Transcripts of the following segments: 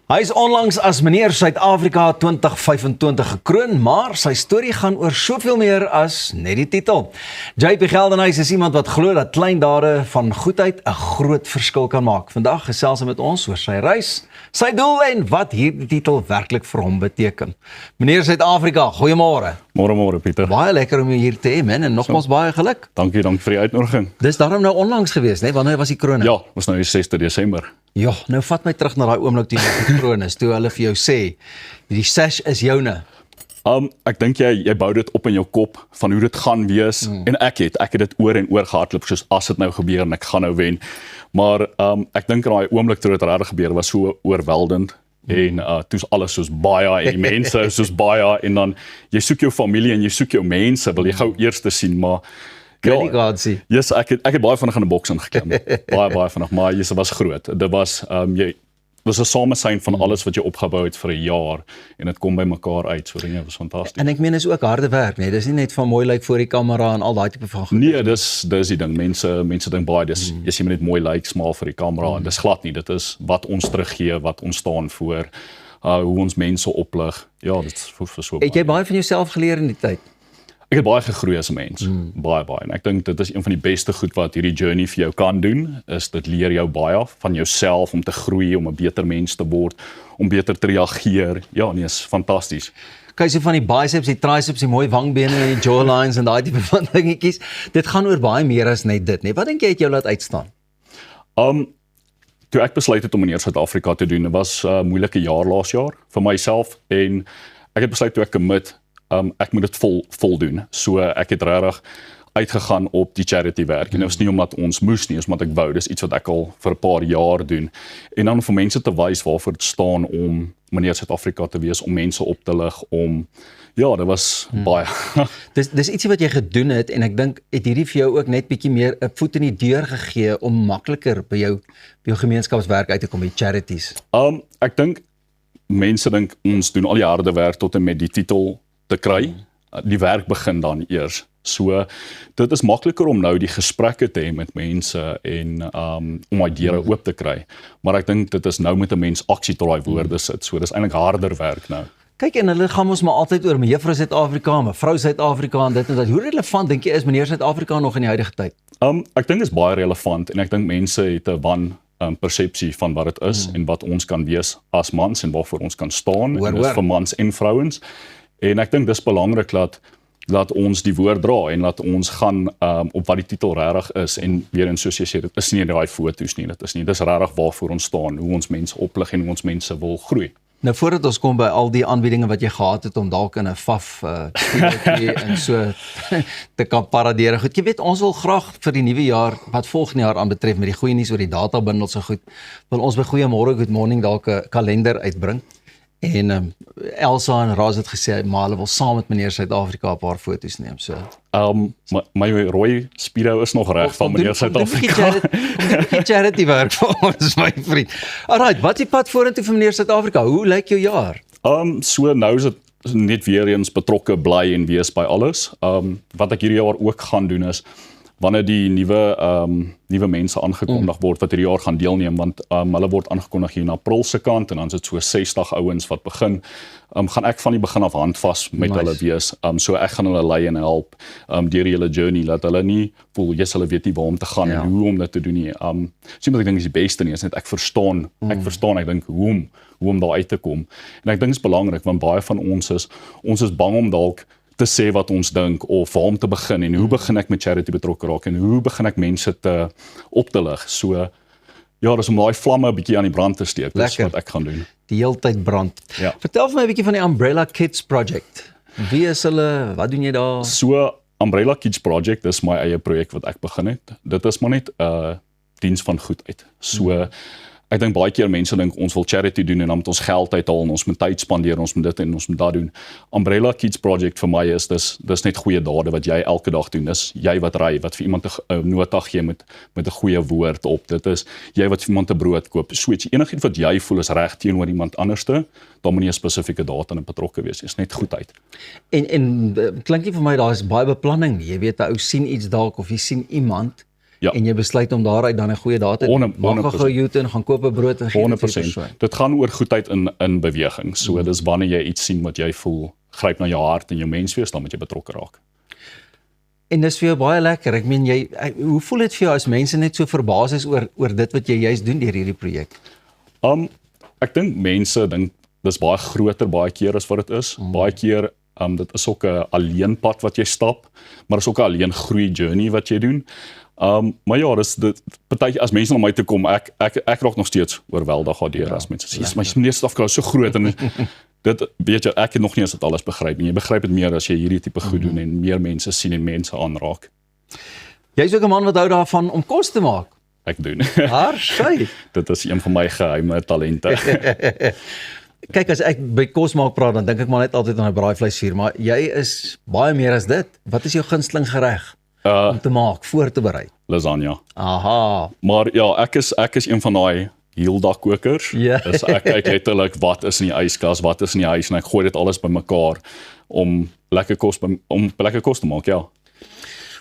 Hy is onlangs as meneer Suid-Afrika 2025 gekroon, maar sy storie gaan oor soveel meer as net die titel. JP Geldenhuys is iemand wat glo dat klein dade van goedheid 'n groot verskil kan maak. Vandag gesels hy met ons oor sy reis, sy doel en wat hierdie titel werklik vir hom beteken. Meneer Suid-Afrika, goeiemôre. Môre Pieter. Baie lekker om jou hier te hê, man, en nogmaals baie geluk. Dankie vir die uitnodiging. Dis daarom nou onlangs gewees, né? Wanneer was die kroning? Ja, was nou die 6de Desember. Ja, nou vat my terug na daai oomblik toe jy gekroon is, toe hulle vir jou sê, die sash is joune. Ek dink jy bou dit op in jou kop van hoe dit gaan wees en ek het dit oor en oor gehardloop soos as dit nou gebeur en ek gaan nou wen. Maar ek dink daai oomblik toe dit regtig gebeur was so oorweldend en toe's alles soos baie en die mense soos baie en dan jy soek jou familie en jy soek jou mense, wil jy gou eers te sien, maar yes, ek het baie vinnig in 'n boks ingeklim. baie vinnig, maar dit was groot. Dit was was 'n samesyn van alles wat jy opgebou het vir 'n jaar en dit kom by mekaar uit. So dit was fantasties. En ek meen is ook harde werk, nee, dis nie net van mooi lyk voor die kamera en al daai tipe van goed. Nee, dis die ding. Mense dink baie dis jy net mooi lyk smaal vir die kamera en dis glad nie. Dit is wat ons teruggee, wat ons staan voor, hoe ons mense oplig. Ja, dit is vir so baie. Het jy baie van jouself geleer in die tyd? Ek het baie gegroei as 'n mens, baie en ek dink dit is een van die beste goed wat hierdie journey vir jou kan doen, is dit leer jou baie van jouself om te groei, om 'n beter mens te word, om beter te reageer. Ja, nee, is fantasties. Kyk so van die biceps, die triceps, die mooi wangbene, die jawlines en daai tipe van dingetjies. Dit gaan oor baie meer as net dit, nee. Wat dink jy het jou laat uitstaan? Toe ek besluit het om meneer Suid-Afrika te doen, was 'n moeilike jaar laas jaar vir myself en ek het besluit toe ek commit ek moet dit vol doen. So ek het regtig uitgegaan op die charity werk. En dit was nie omdat ons moes nie, omdat ek wou. Dis iets wat ek al vir 'n paar jaar doen. En dan vir mense te wys waarvoor dit staan om meneer Suid-Afrika te wees, om mense op te lig, ja, dit was baie. Dis ietsie wat jy gedoen het en ek dink het hierdie vir jou ook net bietjie meer 'n voet in die deur gegee om makliker by jou gemeenskapswerk uit te kom by charities. Ek dink mense dink ons doen al die harde werk tot en met die titel te kry. Die werk begin dan eers. So dit is makliker om nou die gesprekke te hê met mense en om my deure oop te kry. Maar ek dink dit is nou met 'n mens aksie tot daai woorde sit. So dis eintlik harder werk nou. Kyk, en hulle gaan ons maar altyd oor mevrou Suid-Afrika, mevrou Suid-Afrika en dit en dat. Hoe relevant dink jy is meneer Suid-Afrika nog in die huidige tyd? Ek dink dit is baie relevant en ek dink mense het 'n persepsie van wat dit is en wat ons kan wees as mans en waarvoor ons kan staan. En dis vir mans en vrouens. En ek dink dis belangrik dat ons die woord dra en dat ons gaan op wat die titel regtig is en weer in soos jy sê, dit is nie daai foto's nie, dis regtig waarvoor ons staan, hoe ons mense oplig en hoe ons mense wil groei. Nou voordat ons kom by al die aanbiedinge wat jy gehad het om dalk in 'n faf en so te kan paradeer. Goed, jy weet ons wil graag vir die nuwe jaar wat volgende jaar aanbetref met die goeie nuus oor die databundel so goed, wil ons by Goeiemôre Good Morning dalk 'n kalender uitbring. En Elsa en Raz het gesê maar hulle wil saam met meneer Suid-Afrika 'n paar foto's neem. So my rooi Speedo is nog reg van meneer Suid-Afrika. Kom charity werk vir ons, my vriend. Alright, wat is die pad vorentoe vir meneer Suid-Afrika? Hoe lyk jou jaar? So nou is dit net weer eens betrokke bly en wees by alles. Wat ek hierdie jaar ook gaan doen is wanneer die nuwe mense aangekondig word wat hierdie jaar gaan deelneem, want hulle word aangekondig hier in April se kant en dan is dit so 60 ouens wat begin, gaan ek van die begin af handvas met hulle wees. So ek gaan hulle lei en help deur die hele journey, dat hulle nie voel, hulle weet nie waar om te gaan en hoe om dit te doen nie. So wat ek dink is die beste nie, is net ek verstaan, ek dink hoe om daar uit te kom. En ek dink dit is belangrik, want baie van ons is bang om dalk te sê wat ons dink of waar om te begin en hoe begin ek met charity betrokke raak en hoe begin ek mense op te lig. So ja, dis om daai vlamme 'n bietjie aan die brand te steek. Dis wat ek gaan doen. Die heeltyd brand. Ja. Vertel vir my 'n bietjie van die Umbrella Kids Project. Wie is hulle? Wat doen jy daar? So Umbrella Kids Project is my eie projek wat ek begin het. Dit is maar net 'n diens van goedheid. So ek dink baie keer mense dink ons wil charity doen en dan moet ons geld uithaal en ons moet tyd spandeer, ons moet dit en ons moet dat doen. Umbrella Kids Project vir my is dis net goeie dade wat jy elke dag doen. Dis jy wat ry, wat vir iemand 'n nota gee met 'n goeie woord op. Dit is jy wat vir iemand 'n brood koop. So enigiets wat jy voel is reg teenoor iemand anderste, dan moet nie 'n spesifieke daad aan betrokke wees. Dis net goedheid. En klink nie vir my daar is baie beplanning nie. Jy weet 'n ou sien iets dalk of jy sien iemand Ja. en jy besluit om daaruit dan 'n goeie daad te doen. Maak 'n 100%. gou U-turn, gaan koop 'n brood en gee dit vir die 100%. persoon. Dit gaan oor goedheid in beweging. So dis wanneer jy iets sien wat jy voel, gryp na jou hart en jou menswees, dan moet jy betrokke raak. En dis vir jou baie lekker. Ek meen hoe voel dit vir jou as mense net so verbaas is oor dit wat jy juist doen deur hierdie projek? Ek dink mense dink dis baie groter baie keer as wat dit is. Baie keer dit is ook 'n alleen pad wat jy stap, maar is ook 'n alleen groei journey wat jy doen. Maar ja, dis dit partykeer as mense na my toe kom, ek raak nog steeds oorweldig daardeur as mense sê, "My meneer Suid-Afrika is so groot," en dit weet jy, ek het nog nie eens dit alles begryp nie. Jy begryp dit meer as jy hierdie tipe goed doen en meer mense sien en mense aanraak. Jy's ook 'n man wat hou daarvan om kos te maak. Ek doen. Haarskei. Dit is een van my geheime talente. Kyk, as ek by kos maak praat, dan dink ek maar net altyd aan 'n braaivleisvuur, maar jy is baie meer as dit. Wat is jou gunsteling gereg om te maak, voor te berei? Lasagna. Aha. Maar ja, ek is een van daai heeldag kokers. Ja. Dus ek kyk letterlik wat is in die yskas, wat is in die huis en ek gooi dit alles bymekaar om lekker kos te maak, ja.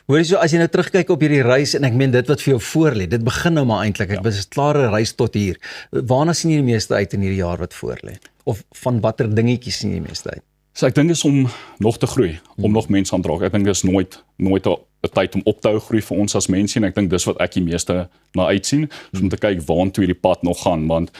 Hoor jy so, as jy nou terugkyk op hierdie reis, en ek meen dit wat vir jou voorlê, dit begin nou maar eintlik, ek is 'n klare reis tot hier. Waarna sien jy die meeste uit in hierdie jaar wat voorlê? Of van watter dingetjies sien jy die meeste uit? So ek dink is om nog te groei, om nog mense aan te raak. Ek dink dis nooit 'n tyd om op te hou groei vir ons as mense en ek dink dis wat ek die meeste na uitsien, om te kyk waantoe hierdie pad nog gaan, want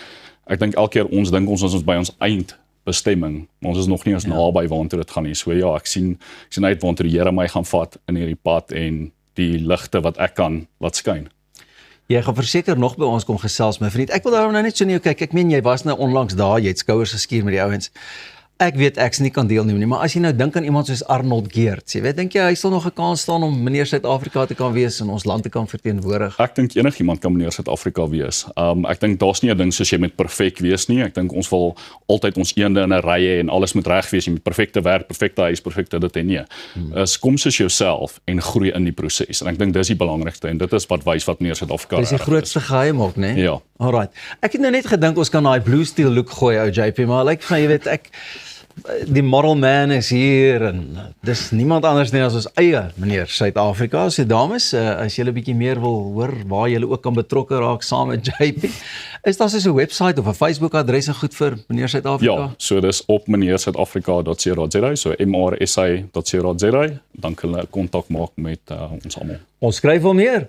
ek dink elke keer ons dink ons by ons eindbestemming, maar ons is nog nie eens naby waantoe dit gaan nie. So ja, ek sien uit waantoe die Here my gaan vat in hierdie pad en die ligte wat ek kan laat skyn. Jy gaan verseker nog by ons kom gesels, my vriend. Ek wil daarom nou net so na jou kyk. Ek meen jy was nou onlangs daar, jy het skouers geskuur met die ouens. Ek weet ek's nie kan deelneem nie, maar as jy nou dink aan iemand soos Arnold Geertz, jy weet, dink jy hy sal nog 'n kans staan om meneer Suid-Afrika te kan wees en ons land te kan verteenwoordig? Ek dink enigiemand kan meneer Suid-Afrika wees. Ek dink daar's nie 'n ding soos jy moet perfek wees nie. Ek dink ons wil altyd ons eende in 'n ry hê en alles moet reg wees. Jy moet perfekte werk, perfekte huis, perfekte dit en nee. Kom soos jouself en groei in die proses. En ek dink dis die belangrikste en dit is wat wys wat meneer Suid-Afrika Dis die grootste geheim ook, né? Ja. Alright. Ek het nou net gedink ons kan daai blue steel look gooi, ou JP, maar lyk vir my, jy weet, die model man is hier en dis niemand anders nie as ons eie meneer Suid-Afrika. So dames, as julle 'n bietjie meer wil hoor waar julle ook kan betrokke raak saam met JP, is daar so 'n webwerf of 'n Facebook adres goed vir meneer Suid-Afrika? Ja, so dis op meneersuidafrika.co.za, so mrsa.co.za, dan kan hulle kontak maak met ons almal. Ons skryf hom neer.